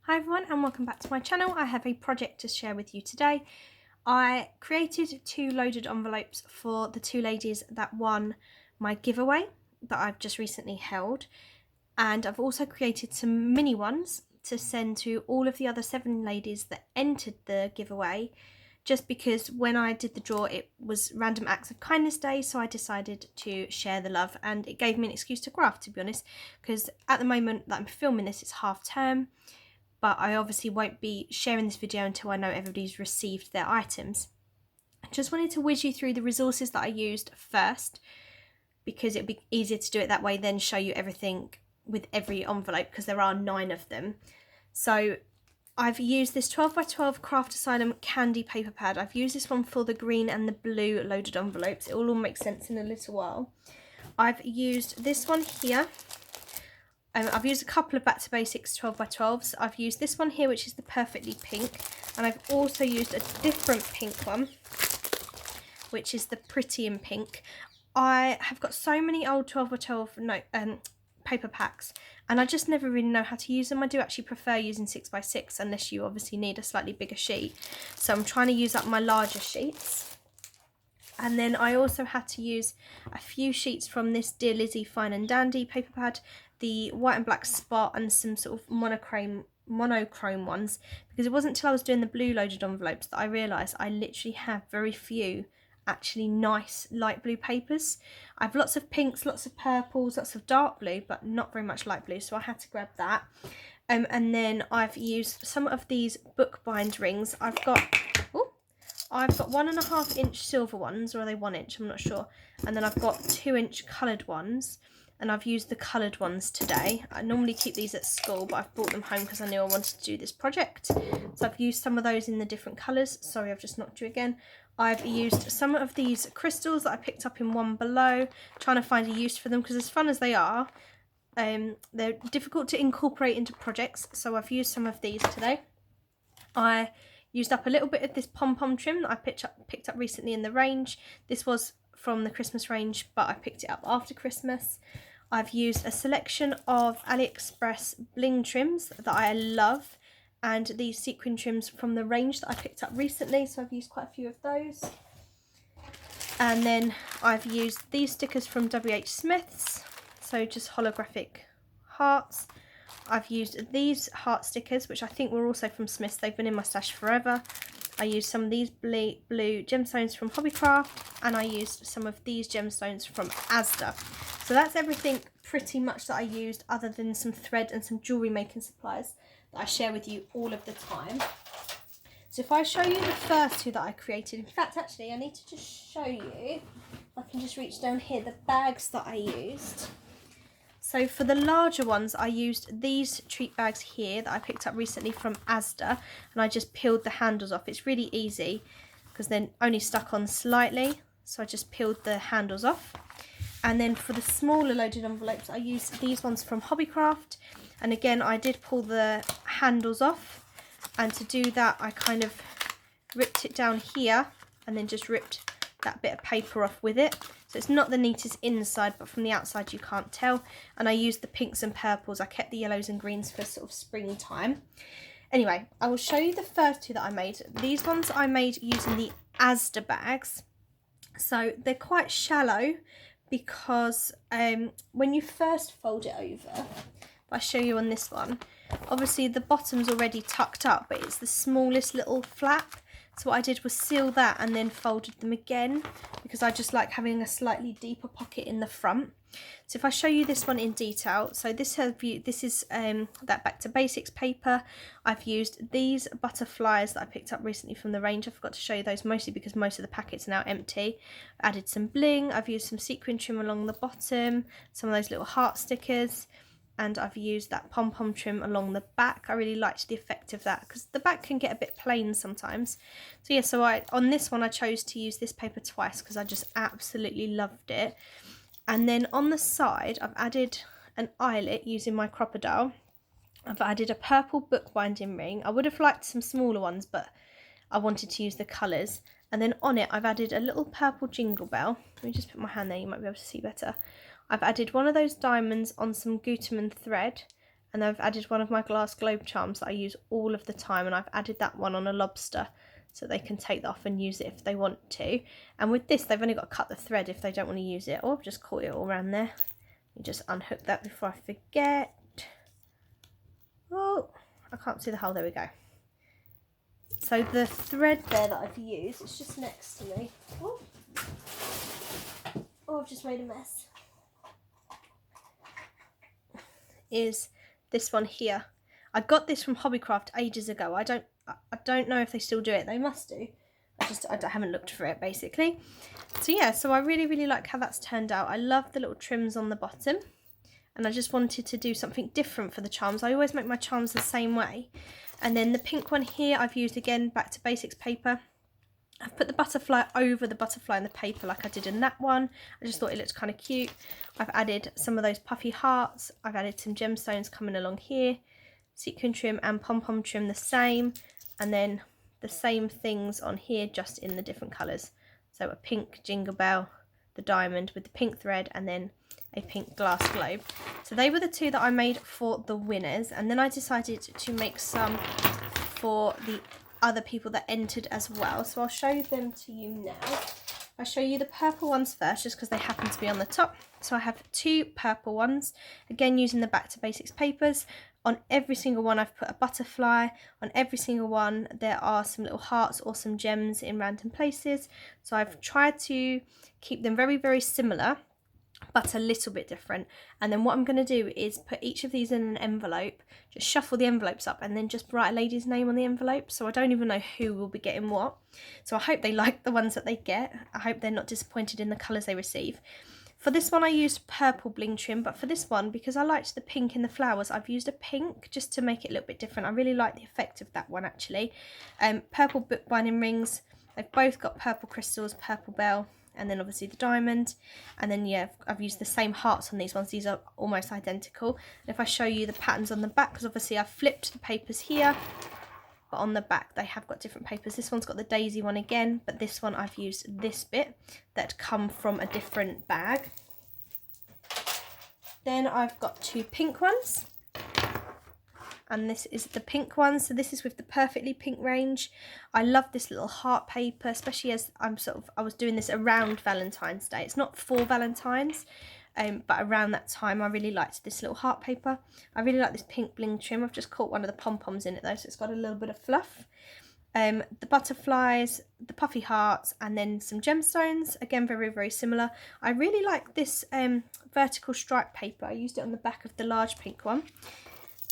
Hi everyone and welcome back to my channel. I have a project to share with you today. I created 2 loaded envelopes for the 2 ladies that won my giveaway that I've just recently held, and I've also created some mini ones to send to all of the other 7 ladies that entered the giveaway, just because when I did the draw it was Random Acts of Kindness Day, so I decided to share the love and it gave me an excuse to craft, to be honest, because at the moment that I'm filming this it's half term. But I obviously won't be sharing this video until I know everybody's received their items. I just wanted to whiz you through the resources that I used first, because it'd be easier to do it that way than show you everything with every envelope, because there are 9 of them. So I've used this 12x12 Craft Asylum candy paper pad. I've used this one for the green and the blue loaded envelopes. It will all make sense in a little while. I've used this one here. I've used a couple of Back to Basics 12x12s. I've used this one here, which is the Perfectly Pink, and I've also used a different pink one, which is the Pretty in Pink. I have got so many old 12x12 paper packs, and I just never really know how to use them. I do actually prefer using 6x6 unless you obviously need a slightly bigger sheet. So I'm trying to use up my larger sheets. And then I also had to use a few sheets from this Dear Lizzie Fine and Dandy paper pad, the white and black spot, and some sort of monochrome ones, because it wasn't until I was doing the blue loaded envelopes that I realised I literally have very few actually nice light blue papers. I have lots of pinks, lots of purples, lots of dark blue, but not very much light blue, so I had to grab that. And then I've used some of these bookbind rings. I've got 1.5 inch silver ones, or are they 1 inch? I'm not sure. And then I've got 2 inch coloured ones, and I've used the coloured ones today. I normally keep these at school, but I've brought them home because I knew I wanted to do this project. So I've used some of those in the different colours. Sorry, I've just knocked you again. I've used some of these crystals that I picked up in One Below, trying to find a use for them, because as fun as they are, they're difficult to incorporate into projects. So I've used some of these today. I used up a little bit of this pom-pom trim that I picked up recently in the range. This was from the Christmas range, but I picked it up after Christmas. I've used a selection of AliExpress bling trims that I love, and these sequin trims from the range that I picked up recently, so I've used quite a few of those. And then I've used these stickers from WH Smith's, so just holographic hearts. I've used these heart stickers, which I think were also from Smith's. They've been in my stash forever. I used some of these blue gemstones from Hobbycraft, and I used some of these gemstones from Asda. So that's everything pretty much that I used, other than some thread and some jewellery making supplies that I share with you all of the time. So if I show you the first 2 that I created, in fact actually I need to just show you, if I can just reach down here, the bags that I used. So for the larger ones, I used these treat bags here that I picked up recently from Asda, and I just peeled the handles off. It's really easy because they're only stuck on slightly, so I just peeled the handles off. And then for the smaller loaded envelopes, I used these ones from Hobbycraft, and again I did pull the handles off, and to do that I kind of ripped it down here and then just ripped that bit of paper off with it. So it's not the neatest inside, but from the outside you can't tell. And I used the pinks and purples. I kept the yellows and greens for sort of springtime. Anyway, I will show you the first 2 that I made. These ones I made using the Asda bags. So they're quite shallow because when you first fold it over, if I show you on this one, obviously the bottom's already tucked up, but it's the smallest little flap. So what I did was seal that and then folded them again, because I just like having a slightly deeper pocket in the front. So if I show you this one in detail, so this is that Back to Basics paper. I've used these butterflies that I picked up recently from the range. I forgot to show you those, mostly because most of the packets are now empty. I added some bling. I've used some sequin trim along the bottom, some of those little heart stickers, and I've used that pom-pom trim along the back. I really liked the effect of that because the back can get a bit plain sometimes. So yeah, so on this one I chose to use this paper twice because I just absolutely loved it. And then on the side I've added an eyelet using my Crocodile. I've added a purple bookbinding ring. I would have liked some smaller ones, but I wanted to use the colours. And then on it I've added a little purple jingle bell. Let me just put my hand there, you might be able to see better. I've added one of those diamonds on some Gutermann thread, And I've added one of my glass globe charms that I use all of the time, and I've added that one on a lobster so they can take that off and use it if they want to. And with this, they've only got to cut the thread if they don't want to use it, or I've just caught it all around there. You just unhook that before I forget. Oh, I can't see the hole, there we go. So the thread there that I've used, it's just next to me. Oh, I've just made a mess. Is this one here. I got this from Hobbycraft ages ago. I don't know if they still do it. They must do. I haven't looked for it, basically. So yeah, so I really like how that's turned out. I love the little trims on the bottom, and I just wanted to do something different for the charms. I always make my charms the same way. And then the pink one here, I've used, again, Back to Basics paper. I've put the butterfly over the butterfly in the paper like I did in that one. I just thought it looked kind of cute. I've added some of those puffy hearts. I've added some gemstones coming along here. Sequin trim and pom-pom trim the same. And then the same things on here, just in the different colours. So a pink jingle bell, the diamond with the pink thread, and then a pink glass globe. So they were the two that I made for the winners, and then I decided to make some for the other people that entered as well. So I'll show them to you now. I'll show you the purple ones first, just because they happen to be on the top. So I have 2 purple ones, again using the Back to Basics papers. On every single one I've put a butterfly. On every single one there are some little hearts or some gems in random places. So I've tried to keep them very similar, but a little bit different. And then what I'm going to do is put each of these in an envelope, just shuffle the envelopes up, and then just write a lady's name on the envelope, so I don't even know who will be getting what. So I hope they like the ones that they get. I hope they're not disappointed in the colours they receive. For this one I used purple bling trim, but for this one, because I liked the pink in the flowers, I've used a pink just to make it a little bit different. I really like the effect of that one, actually. Purple bookbinding rings. They've both got purple crystals, purple bell, and then obviously the diamond. And then yeah, I've used the same hearts on these ones. These are almost identical. And if I show you the patterns on the back, because obviously I've flipped the papers here, but on the back they have got different papers. This one's got the daisy one again, but this one I've used this bit that come from a different bag. Then I've got 2 pink ones, and this is the pink one. So this is with the Perfectly Pink range. I love this little heart paper, especially as I was doing this around Valentine's Day. It's not for Valentine's, but around that time I really liked this little heart paper. I really like this pink bling trim. I've just caught one of the pom-poms in it though, so it's got a little bit of fluff. The butterflies, the puffy hearts, and then some gemstones, again very similar. I really like this vertical stripe paper. I used it on the back of the large pink one,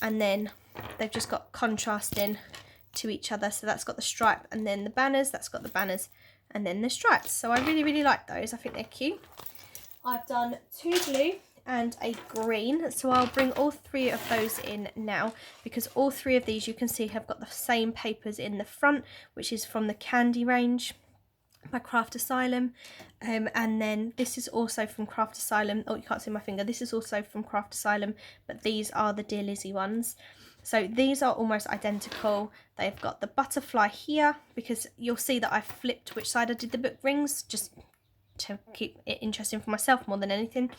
and then they've just got contrasting to each other. So that's got the stripe, and then the banners, that's got the banners, and then the stripes. So I really like those. I think they're cute. I've done 2 blue and a green, so I'll bring all 3 of those in now, because all 3 of these you can see have got the same papers in the front, which is from the Candy range by Craft Asylum, and then this is also from Craft Asylum. Oh, you can't see my finger. This is also from Craft Asylum, but these are the Dear Lizzie ones. So these are almost identical. They've got the butterfly here, because you'll see that I flipped which side I did the book rings, just to keep it interesting for myself more than anything.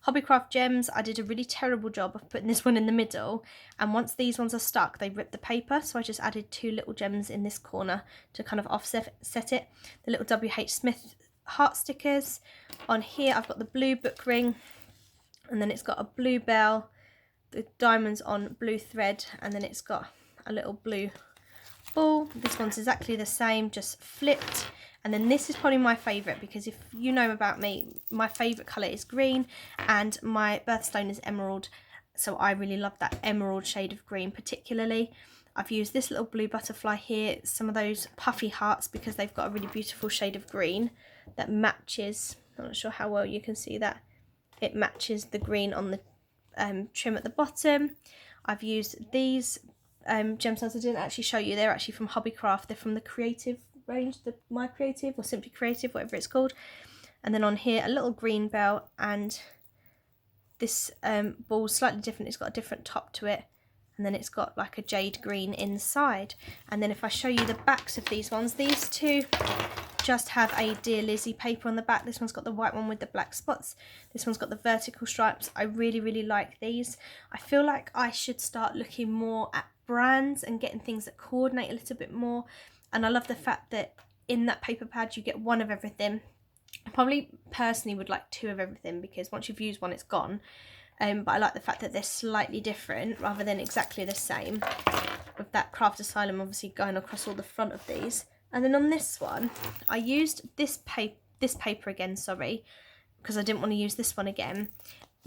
Hobbycraft gems, I did a really terrible job of putting this one in the middle, and once these ones are stuck they rip the paper, so I just added 2 little gems in this corner to kind of offset it. The little WH Smith heart stickers. On here I've got the blue book ring, and then it's got a blue bell, the diamonds on blue thread, and then it's got a little blue ball. This one's exactly the same, just flipped. And then this is probably my favourite, because if you know about me, my favourite colour is green and my birthstone is emerald. So I really love that emerald shade of green particularly. I've used this little blue butterfly here, some of those puffy hearts, because they've got a really beautiful shade of green that matches. I'm not sure how well you can see that. It matches the green on the trim at the bottom. I've used these gemstones. I didn't actually show you. They're actually from Hobbycraft. They're from the Creative range, the My Creative or Simply Creative, whatever it's called. And then on here a little green bell, and this ball's slightly different. It's got a different top to it, and then it's got like a jade green inside. And then if I show you the backs of these ones, these 2 just have a Dear Lizzie paper on the back. This one's got the white one with the black spots. This one's got the vertical stripes. I really, really like these. I feel like I should start looking more at brands and getting things that coordinate a little bit more. And I love the fact that in that paper pad you get one of everything. I probably personally would like 2 of everything, because once you've used one it's gone. But I like the fact that they're slightly different rather than exactly the same, with that Craft Asylum obviously going across all the front of these. And then on this one, I used this paper again, sorry, because I didn't want to use this one again,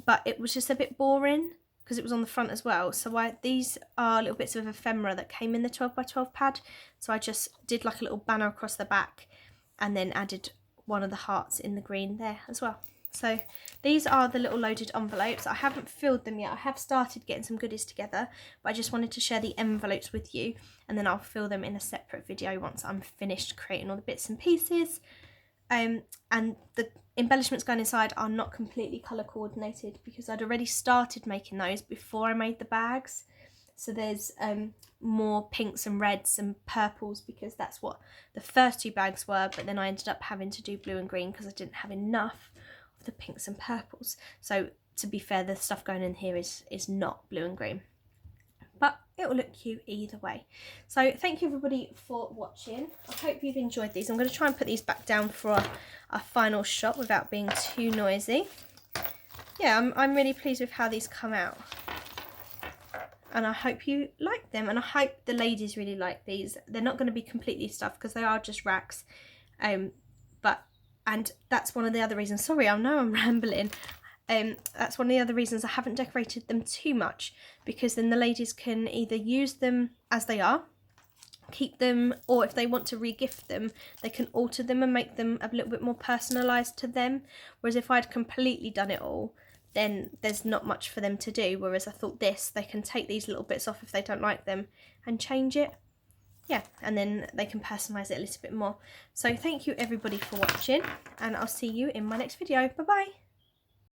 but it was just a bit boring because it was on the front as well. So these are little bits of ephemera that came in the 12x12 pad. So I just did like a little banner across the back and then added one of the hearts in the green there as well. So these are the little loaded envelopes. I haven't filled them yet. I have started getting some goodies together, but I just wanted to share the envelopes with you, and then I'll fill them in a separate video once I'm finished creating all the bits and pieces. And the embellishments going inside are not completely colour coordinated because I'd already started making those before I made the bags. So there's more pinks and reds and purples because that's what the first 2 bags were, but then I ended up having to do blue and green because I didn't have enough the pinks and purples. So to be fair, the stuff going in here is not blue and green, but it will look cute either way. So thank you everybody for watching. I hope you've enjoyed these. I'm going to try and put these back down for a final shot without being too noisy. Yeah, I'm really pleased with how these come out, and I hope you like them, and I hope the ladies really like these. They're not going to be completely stuffed because they are just racks, and that's one of the other reasons, sorry, I know I'm rambling, that's one of the other reasons I haven't decorated them too much, because then the ladies can either use them as they are, keep them, or if they want to re-gift them, they can alter them and make them a little bit more personalised to them. Whereas if I'd completely done it all, then there's not much for them to do. Whereas I thought this, they can take these little bits off if they don't like them and change it. Yeah, and then they can personalise it a little bit more. So thank you everybody for watching, and I'll see you in my next video. Bye bye.